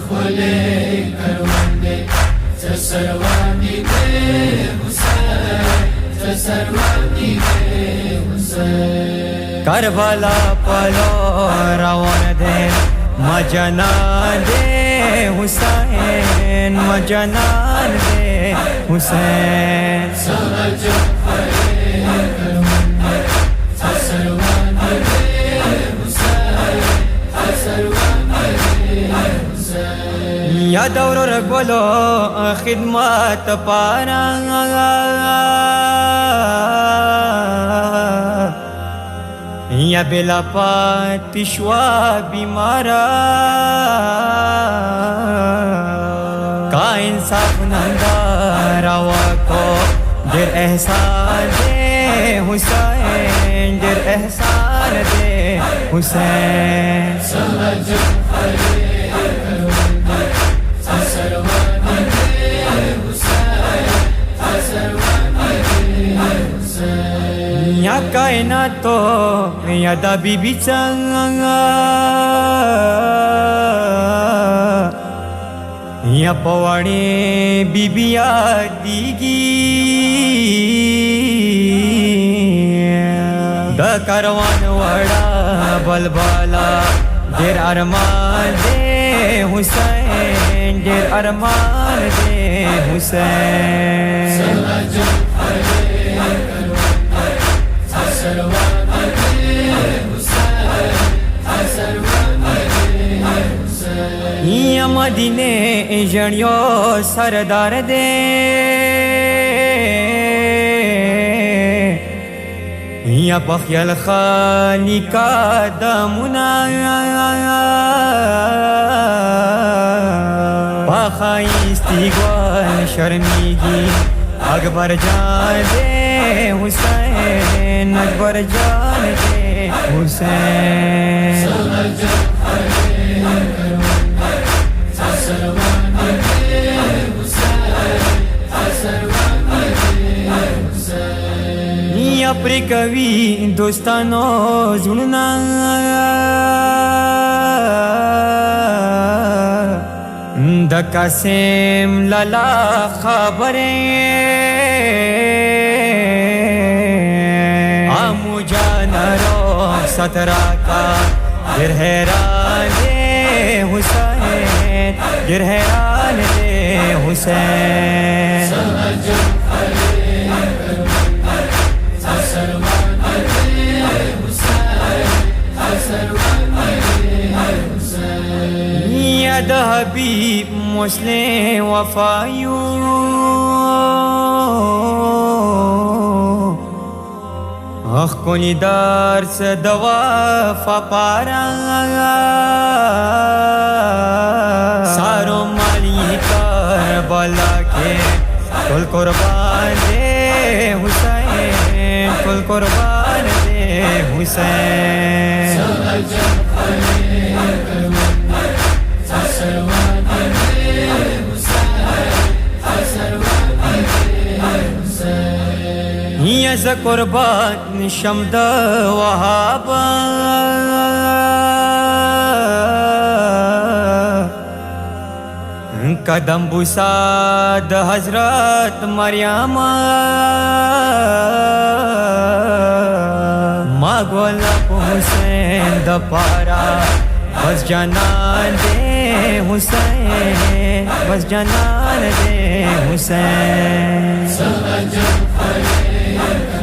खुले करवंदे सर्वानी दे हुसैन सर्वानी दे हुसैन करबला पलो रवन दे मजना दे हुसैन मजना दे हुसैन सहज खुले करवंदे सर्वानी दे हुसैन सर्वानी दे हुसैन या दौर बोलो खिदमत पारा या बेला पिशवा बीमारा का इंसाफ नंदारावा को दिल एहसान दे हुसैन दिल एहसान दे हुसैन सहज खुले करवंदे सर्वानी दे हुसैन सर्वानी दे हुसैन या कायनातो या दा बीबीचा या पवाडे बीबिया दिगी द कारवान वडा बलबाला देर अरमान दे हुसैन देर अरमान दे हुसैन सहज खुले करवंदे सर्वानी दे हुसैन सर्वानी दे हुसैन या मदीने जणियो सरदार दे या बखियल खानी का दमुना पाखाइस्ती ग्वाल शर्मीगी अकबर जान दे हुसैन अकबर जान दे हुसैन सहज खुले करवंदे सर्वानी दे हुसैन सर्वानी दे हुसैन या प्रिकवी दोस्तानो जुड़ना द कासिम लाला खबरें आमू जानरो सतरा का गिरहरान दे हुसैन गिरहरान दे हुसैन सहज खुले करवंदे सर्वानी दे हुसैन सर्वानी दे हुसैन या द हबीब मुस्लिम वफायू अख कोनी दार से दवा फपारा सारो माली करबला के कुल कुर्बान दे हुसैन कुल कुर्बान दे हुसैन सहज खुले करवंदे सर्वानी दे हुसैन सर्वानी दे हुसैन या ज कुर्बान शमद वहाबा कदम बुसाद हजरत मरियम मागोला हुसैन द पारा बस जनान दे हुसैन बस जनान दे हुसैन सहज खुले